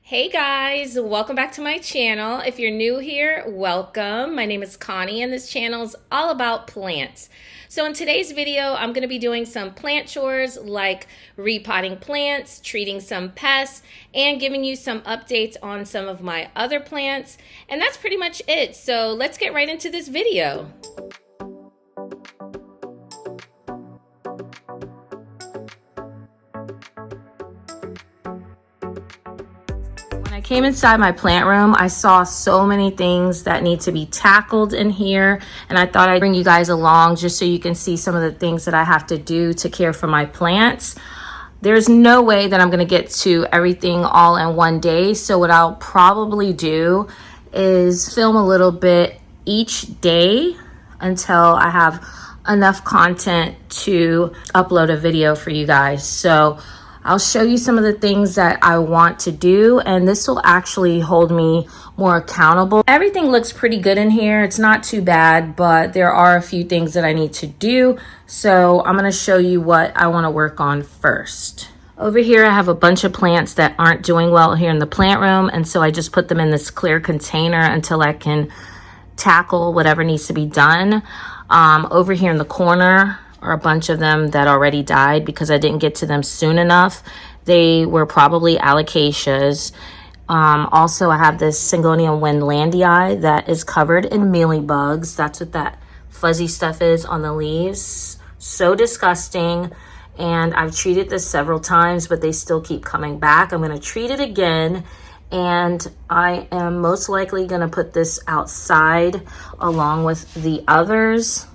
Hey guys, welcome back to my channel. If you're new here, welcome. My name is Connie and this channel is all about plants. So in today's video, I'm going to be doing some plant chores like repotting plants, treating some pests, and giving you some updates on some of my other plants. And that's pretty much it. So let's get right into this video. I came inside my plant room, I saw so many things that need to be tackled in here, and I thought I'd bring you guys along just so you can see some of the things that I have to do to care for my plants. There's no way that I'm going to get to everything all in one day, so what I'll probably do is film a little bit each day until I have enough content to upload a video for you guys. So I'll show you some of the things that I want to do, and this will actually hold me more accountable. Everything looks pretty good in here. It's not too bad, but there are a few things that I need to do. So I'm gonna show you what I wanna work on first. Over here, I have a bunch of plants that aren't doing well here in the plant room, and so I just put them in this clear container until I can tackle whatever needs to be done. Over here in the corner, are a bunch of them that already died because I didn't get to them soon enough. They were probably alocasias. Also, I have this Syngonium wendlandii that is covered in mealybugs. That's what that fuzzy stuff is on the leaves. So disgusting. And I've treated this several times, but they still keep coming back. I'm going to treat it again. And I am most likely going to put this outside along with the others.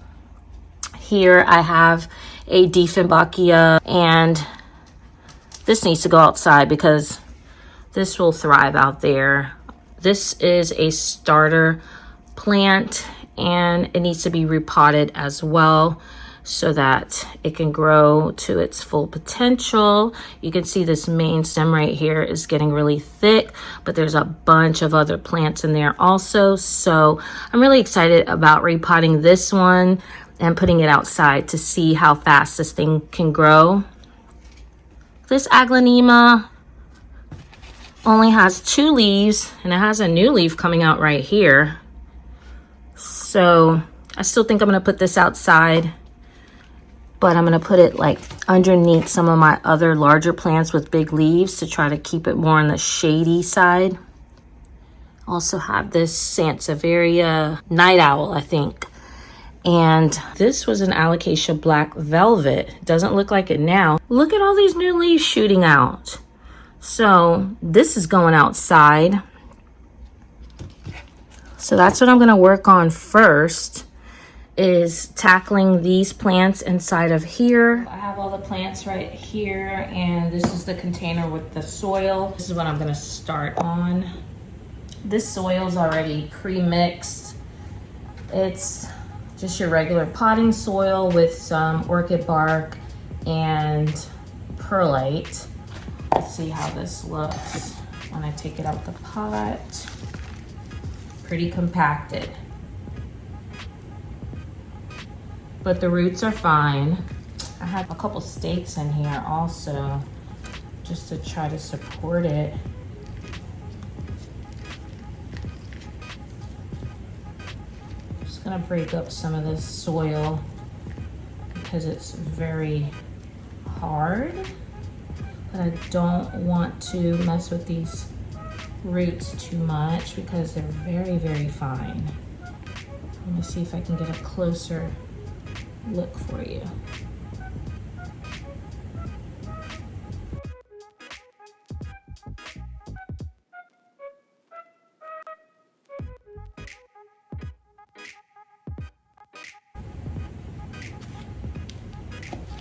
Here I have a Dieffenbachia, and this needs to go outside because this will thrive out there. This is a starter plant and it needs to be repotted as well so that it can grow to its full potential. You can see this main stem right here is getting really thick, but there's a bunch of other plants in there also. So I'm really excited about repotting this one and putting it outside to see how fast this thing can grow. This Aglaonema only has 2 leaves, and it has a new leaf coming out right here. So I still think I'm gonna put this outside, but I'm gonna put it like underneath some of my other larger plants with big leaves to try to keep it more on the shady side. Also have this Sansevieria night owl, I think. And this was an Alocasia black velvet. Doesn't look like it now. Look at all these new leaves shooting out. So this is going outside. So that's what I'm gonna work on first, is tackling these plants inside of here. I have all the plants right here, and this is the container with the soil. This is what I'm gonna start on. This soil is already pre-mixed. It's just your regular potting soil with some orchid bark and perlite. Let's see how this looks when I take it out the pot. Pretty compacted. But the roots are fine. I have a couple stakes in here also, just to try to support it. Gonna break up some of this soil because it's very hard, but I don't want to mess with these roots too much because they're very, very fine. Let me see if I can get a closer look for you.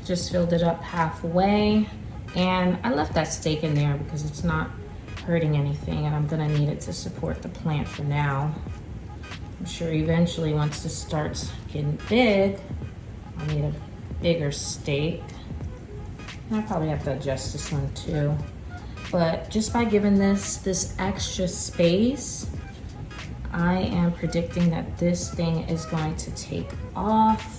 Just filled it up halfway, and I left that stake in there because it's not hurting anything, and I'm gonna need it to support the plant for now. I'm sure eventually once this starts getting big, I'll need a bigger stake. And I probably have to adjust this one too. But just by giving this extra space, I am predicting that this thing is going to take off.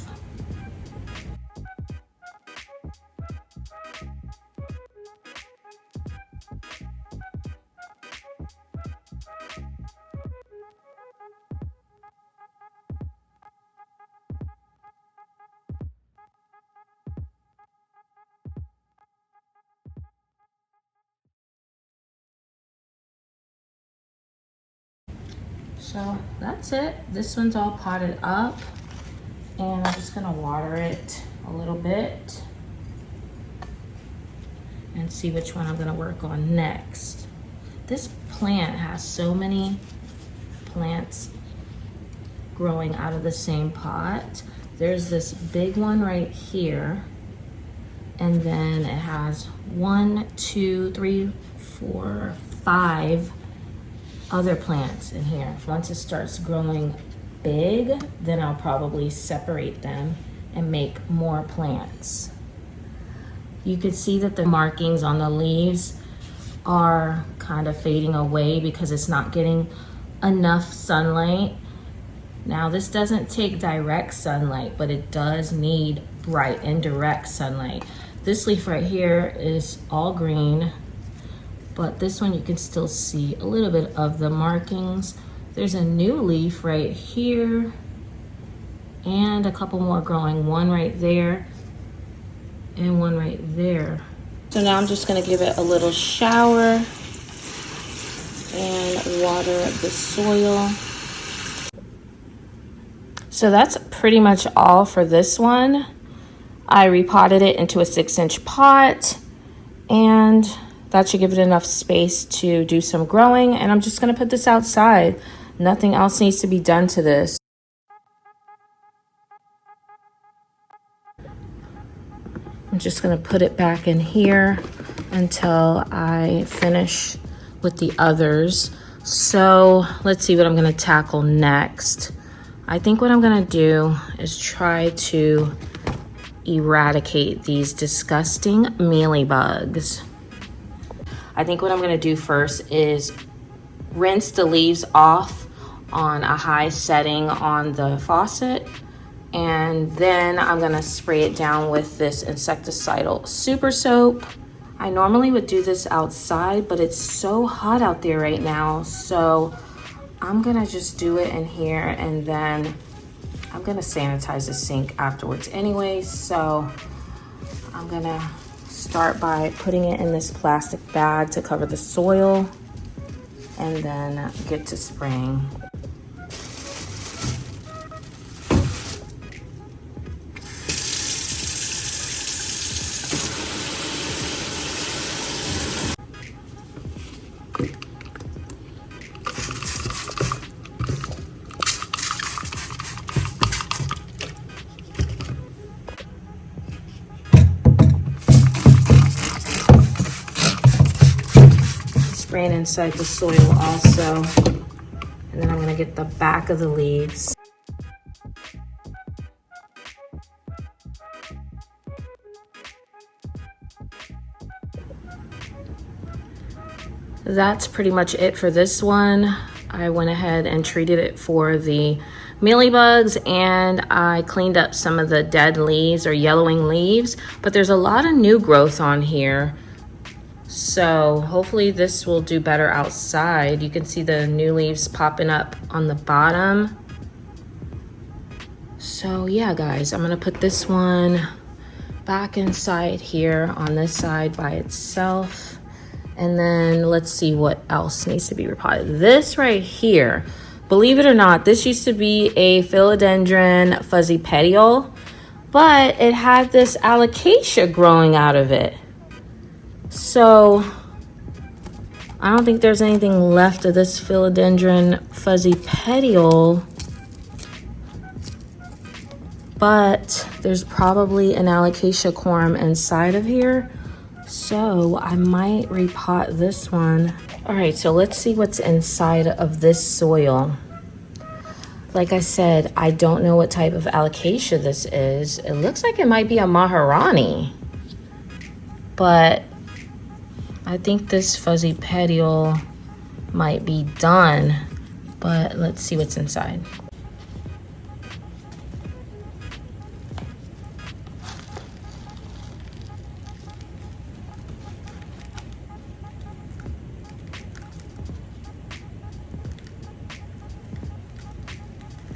So that's it. This one's all potted up, and I'm just gonna water it a little bit and see which one I'm gonna work on next. This plant has so many plants growing out of the same pot. There's this big one right here, and then it has 1, 2, 3, 4, 5 other plants in here. Once it starts growing big, then I'll probably separate them and make more plants. You can see that the markings on the leaves are kind of fading away because it's not getting enough sunlight. Now this doesn't take direct sunlight, but it does need bright and direct sunlight. This leaf right here is all green, but this one you can still see a little bit of the markings. There's a new leaf right here and a couple more growing, one right there and one right there. So now I'm just gonna give it a little shower and water the soil. So that's pretty much all for this one. I repotted it into a 6-inch pot, and that should give it enough space to do some growing, and I'm just gonna put this outside. Nothing else needs to be done to this. I'm just gonna put it back in here until I finish with the others. So let's see what I'm gonna tackle next. I think what I'm gonna do is try to eradicate these disgusting mealybugs. I think what I'm gonna do first is rinse the leaves off on a high setting on the faucet, and then I'm gonna spray it down with this insecticidal super soap. I normally would do this outside, but it's so hot out there right now, so I'm gonna just do it in here, and then I'm gonna sanitize the sink afterwards anyway. So I'm gonna start by putting it in this plastic bag to cover the soil, and then get to spraying. Spraying inside the soil also, and then I'm gonna get the back of the leaves. That's pretty much it for this one. I went ahead and treated it for the mealybugs, and I cleaned up some of the dead leaves or yellowing leaves, but there's a lot of new growth on here. So hopefully this will do better outside. You can see the new leaves popping up on the bottom. So yeah, guys, I'm gonna put this one back inside here on this side by itself. And then let's see what else needs to be repotted. This right here, believe it or not, this used to be a philodendron fuzzy petiole, but it had this alocasia growing out of it. So I don't think there's anything left of this philodendron fuzzy petiole, but there's probably an alocasia corum inside of here. So I might repot this one. All right, so let's see what's inside of this soil. Like I said, I don't know what type of alocasia this is. It looks like it might be a Maharani, but I think this fuzzy petiole might be done, but let's see what's inside.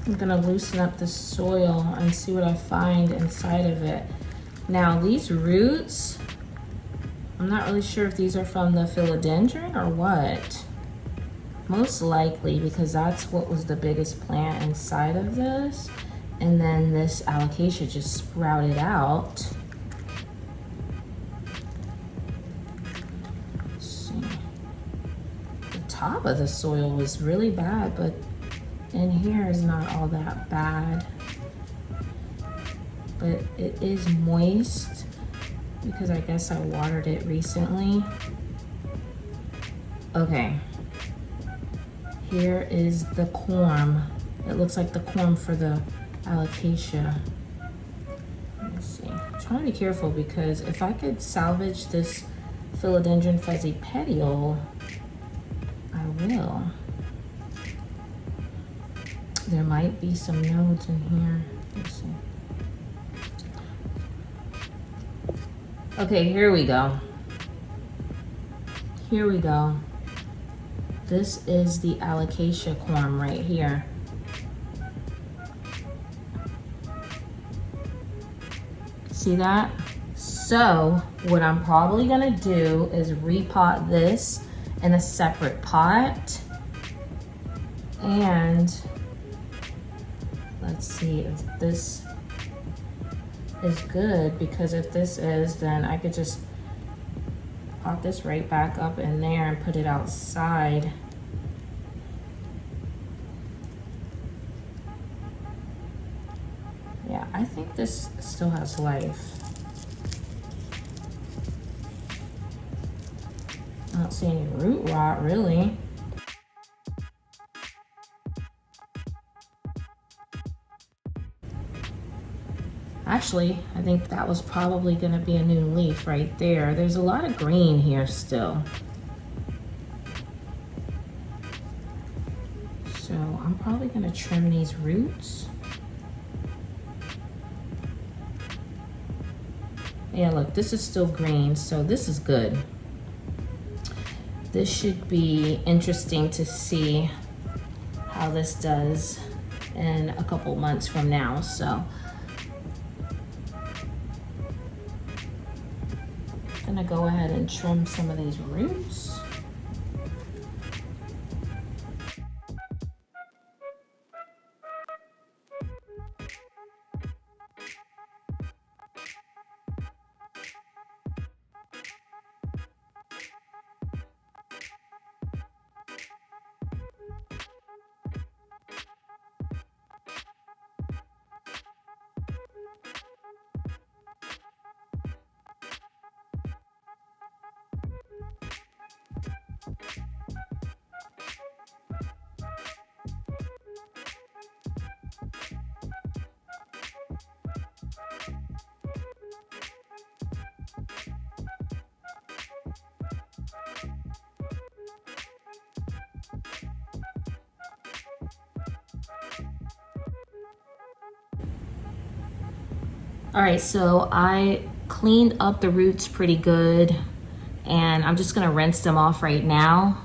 I'm gonna loosen up the soil and see what I find inside of it. Now these roots, I'm not really sure if these are from the philodendron or what, Most likely, because that's what was the biggest plant inside of this. And then this alocasia just sprouted out. Let's see. The top of the soil was really bad, but in here is not all that bad. But it is moist because I guess I watered it recently. Okay. Here is the corm. It looks like the corm for the alocasia. Let's see. I'm trying to be careful because if I could salvage this philodendron fuzzy petiole, I will. There might be some nodes in here. Let's see. Okay, here we go. Here we go. This is the alocasia corm right here. See that? So what I'm probably gonna do is repot this in a separate pot. And let's see if this is good, because if this is, then I could just pop this right back up in there and put it outside. Yeah, I think this still has life. I don't see any root rot really. Actually, I think that was probably gonna be a new leaf right there. There's a lot of green here still. So I'm probably gonna trim these roots. Yeah, look, this is still green, so this is good. This should be interesting to see how this does in a couple months from now, so. I'm gonna go ahead and trim some of these roots. All right, so I cleaned up the roots pretty good, and I'm just gonna rinse them off right now.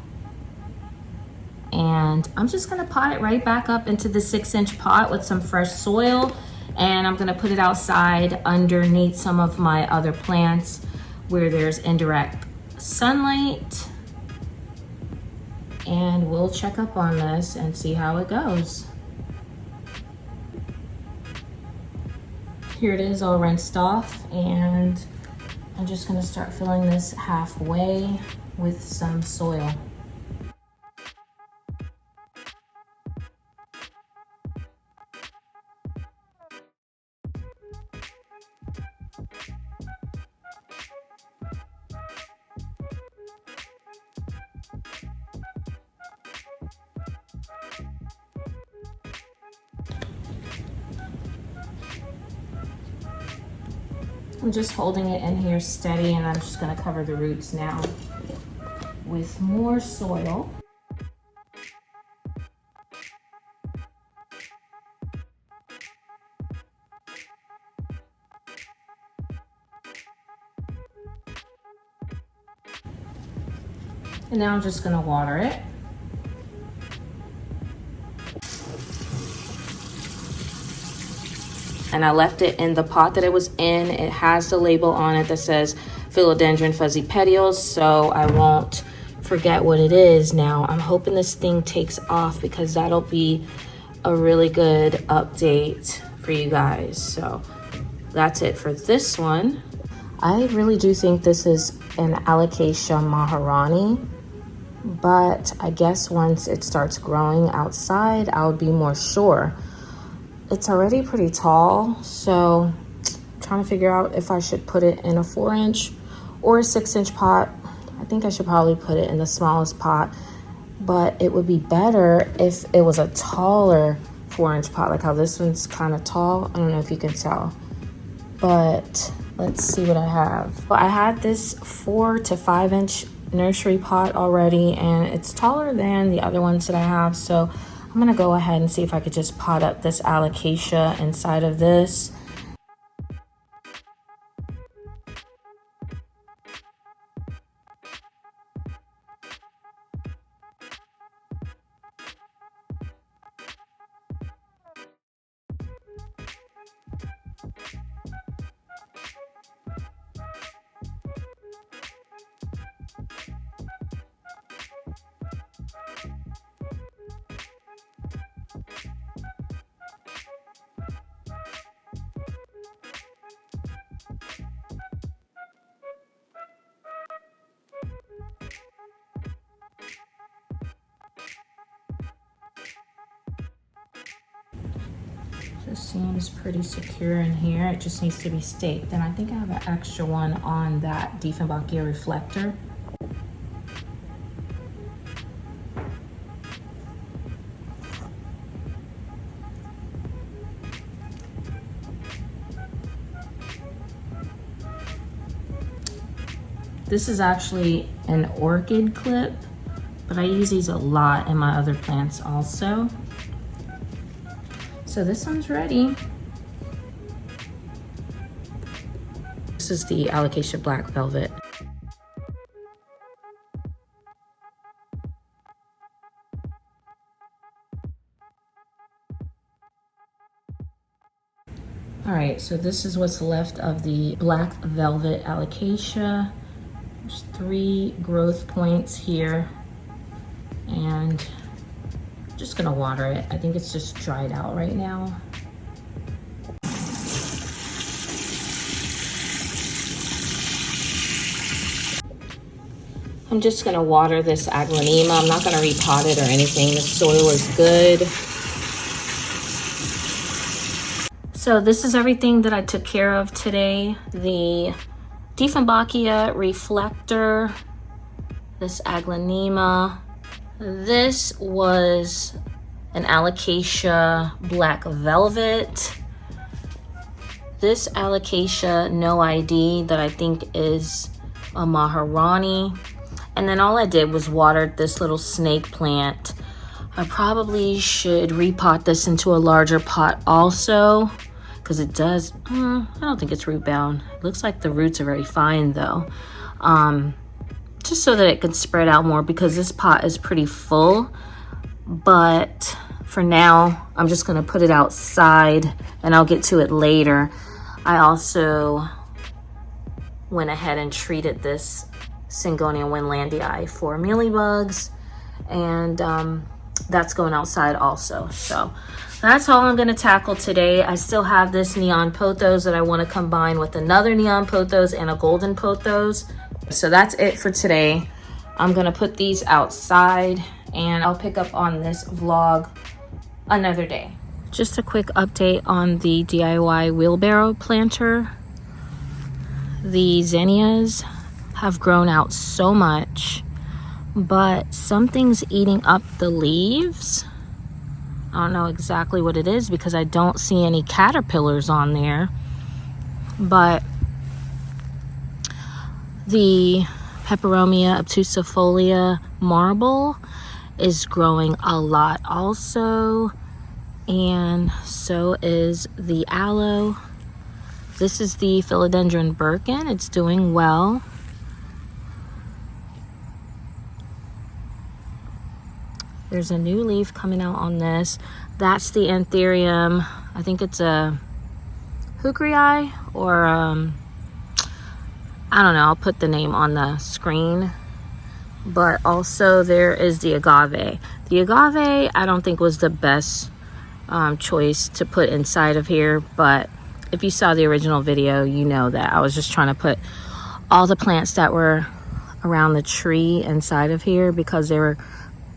And I'm just gonna pot it right back up into the 6-inch pot with some fresh soil, and I'm gonna put it outside underneath some of my other plants where there's indirect sunlight. And we'll check up on this and see how it goes. Here it is all rinsed off, and I'm just gonna start filling this halfway with some soil. I'm just holding it in here steady, and I'm just gonna cover the roots now with more soil. And now I'm just gonna water it. And I left it in the pot that it was in. It has the label on it that says philodendron fuzzy petioles, so I won't forget what it is now. I'm hoping this thing takes off because that'll be a really good update for you guys. So that's it for this one. I really do think this is an Alocasia Maharani, but I guess once it starts growing outside, I'll be more sure. It's already pretty tall, so I'm trying to figure out if I should put it in a 4-inch or a 6-inch pot. I think I should probably put it in the smallest pot, but it would be better if it was a taller 4-inch pot, like how this one's kind of tall. I don't know if you can tell, but let's see what I have. Well, I had this 4 to 5-inch nursery pot already, and it's taller than the other ones that I have, so I'm gonna go ahead and see if I could just pot up this Alocasia inside of this. This seems pretty secure in here. It just needs to be staked. And I think I have an extra one on that Diefenbachia reflector. This is actually an orchid clip, but I use these a lot in my other plants also. So this one's ready. This is the Alocasia Black Velvet. All right, so this is what's left of the Black Velvet Alocasia. There's 3 growth points here, and I'm just gonna water it. I think it's just dried out right now. I'm just gonna water this Aglaonema. I'm not gonna repot it or anything. The soil is good. So this is everything that I took care of today. The Diefenbachia reflector, this Aglaonema. This was an Alocasia Black Velvet. This Alocasia No ID that I think is a Maharani. And then all I did was watered this little snake plant. I probably should repot this into a larger pot also, because it does, I don't think it's root bound. It looks like the roots are very fine though. Just so that it can spread out more, because this pot is pretty full. But for now, I'm just gonna put it outside and I'll get to it later. I also went ahead and treated this Syngonium winlandii for mealybugs, and that's going outside also. So that's all I'm gonna tackle today. I still have this neon pothos that I wanna combine with another neon pothos and a golden pothos. So that's it for today. I'm gonna put these outside and I'll pick up on this vlog another day. Just a quick update on the DIY wheelbarrow planter. The zinnias have grown out so much, but something's eating up the leaves. I don't know exactly what it is because I don't see any caterpillars on there, but the Peperomia obtusifolia marble is growing a lot also, and so is the aloe. This is the philodendron Birkin. It's doing well. There's a new leaf coming out on this. That's the Anthurium. I think it's a Hookerii or I don't know. I'll put the name on the screen. But also there is the agave. The agave I don't think was the best choice to put inside of here, but if you saw the original video, you know that I was just trying to put all the plants that were around the tree inside of here because they were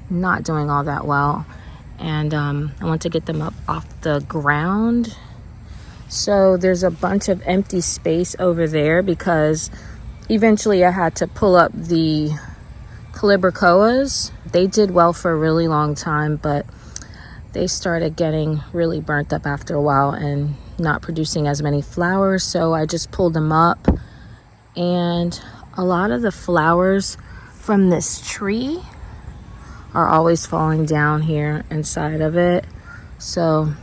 not doing all that well, and I want to get them up off the ground. So there's a bunch of empty space over there because eventually I had to pull up the calibrachoas. They did well for a really long time, but they started getting really burnt up after a while and not producing as many flowers. So I just pulled them up, and a lot of the flowers from this tree are always falling down here inside of it. So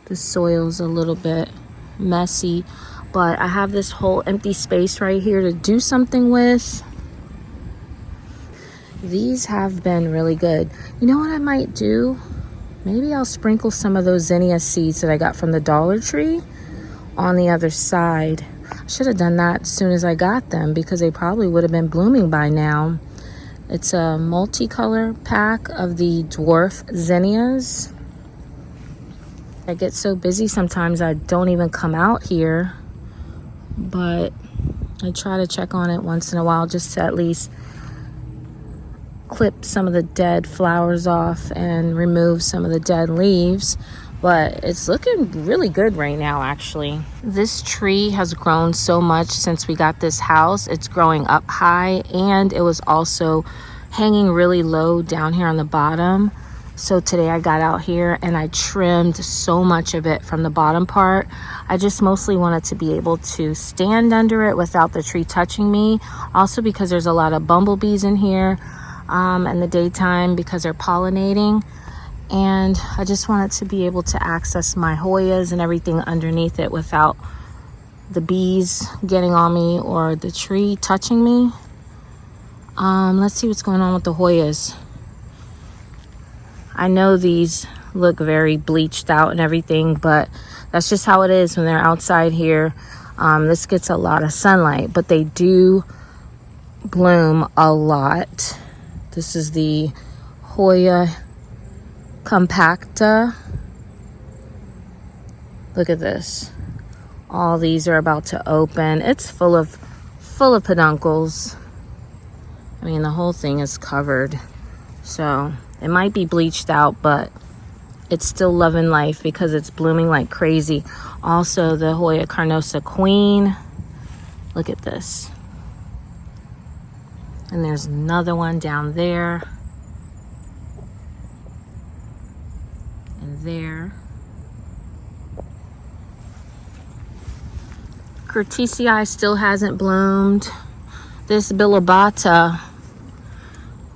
the soil's a little bit messy, but I have this whole empty space right here to do something with. These have been really good. You know what I might do? Maybe I'll sprinkle some of those zinnia seeds that I got from the Dollar Tree on the other side. I should have done that as soon as I got them because they probably would have been blooming by now. It's a multicolor pack of the dwarf zinnias. I get so busy sometimes I don't even come out here, but I try to check on it once in a while just to at least clip some of the dead flowers off and remove some of the dead leaves. But it's looking really good right now, actually. This tree has grown so much since we got this house. It's growing up high, and it was also hanging really low down here on the bottom. So today I got out here and I trimmed so much of it from the bottom part. I just mostly wanted to be able to stand under it without the tree touching me. Also because there's a lot of bumblebees in here in the daytime because they're pollinating. And I just wanted to be able to access my Hoyas and everything underneath it without the bees getting on me or the tree touching me. Let's see what's going on with the Hoyas. I know these look very bleached out and everything, but that's just how it is when they're outside here. This gets a lot of sunlight, but they do bloom a lot. This is the Hoya compacta. Look at this. All these are about to open. It's full of peduncles. I mean, the whole thing is covered. So it might be bleached out, but it's still loving life because it's blooming like crazy. Also, the Hoya carnosa queen. Look at this. And there's another one down there. And there. Curtisii still hasn't bloomed. This bilobata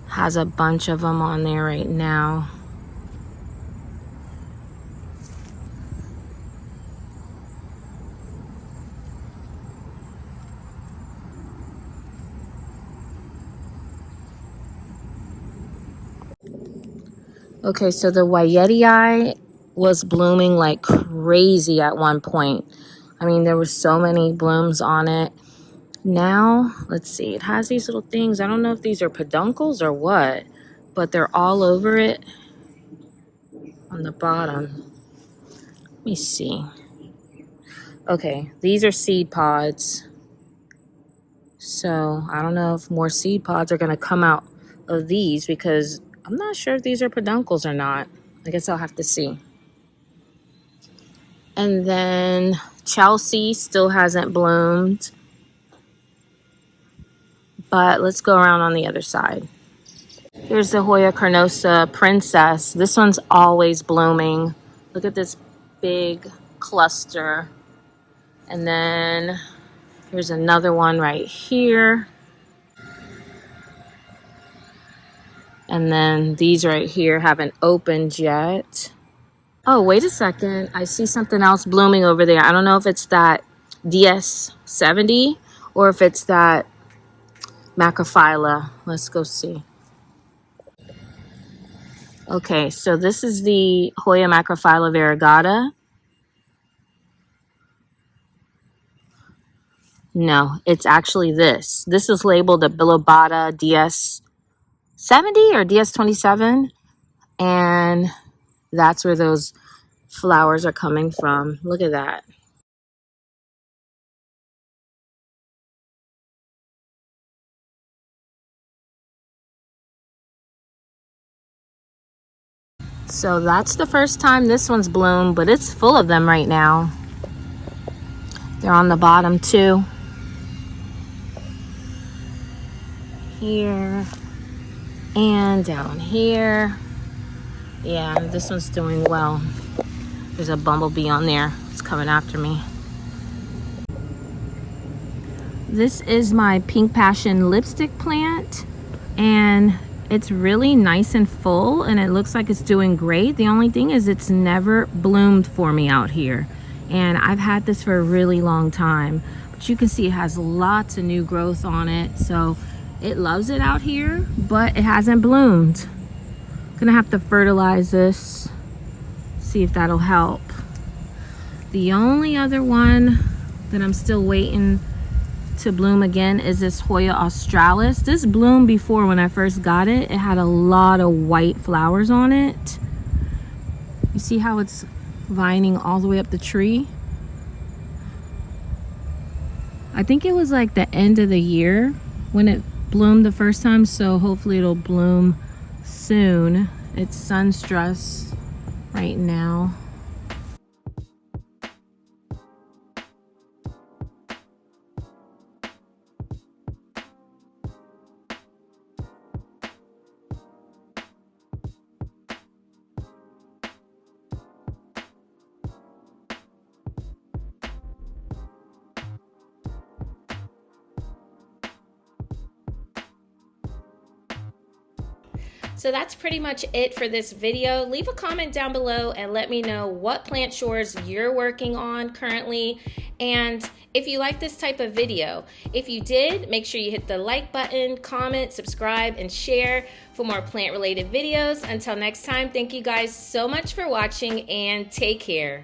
has a bunch of them on there right now. Okay, so the Wyetii was blooming like crazy at one point. I mean, there were so many blooms on it. Now, let's see, it has these little things. I don't know if these are peduncles or what, but they're all over it on the bottom. Let me see. Okay, these are seed pods. So I don't know if more seed pods are going to come out of these because I'm not sure if these are peduncles or not. I guess I'll have to see. And then Chelsea still hasn't bloomed. But let's go around on the other side. Here's the Hoya carnosa princess. This one's always blooming. Look at this big cluster. And then here's another one right here. And then these right here haven't opened yet. Oh, wait a second. I see something else blooming over there. I don't know if it's that DS70 or if it's that Macrophylla. Let's go see. Okay, so this is the Hoya Macrophylla variegata. No, it's actually this. This is labeled a Bilobata DS70 or DS27. And that's where those flowers are coming from. Look at that. So that's the first time this one's bloomed, but it's full of them right now. They're on the bottom too. Here and down here. Yeah, this one's doing well. There's a bumblebee on there. It's coming after me. This is my Pink Passion lipstick plant, and it's really nice and full, and it looks like it's doing great. The only thing is it's never bloomed for me out here, and I've had this for a really long time. But you can see it has lots of new growth on it, so it loves it out here, but it hasn't bloomed. Gonna have to fertilize this, see if that'll help. The only other one that I'm still waiting to bloom again is this Hoya australis. This bloomed before when I first got it. It had a lot of white flowers on it. You see how it's vining all the way up the tree? I think it was like the end of the year when it bloomed the first time, so hopefully it'll bloom soon. It's sun stress right now. So that's pretty much it for this video. Leave a comment down below and let me know what plant chores you're working on currently, and if you like this type of video. If you did, make sure you hit the like button, comment, subscribe, and share for more plant related videos. Until next time, thank you guys so much for watching and take care.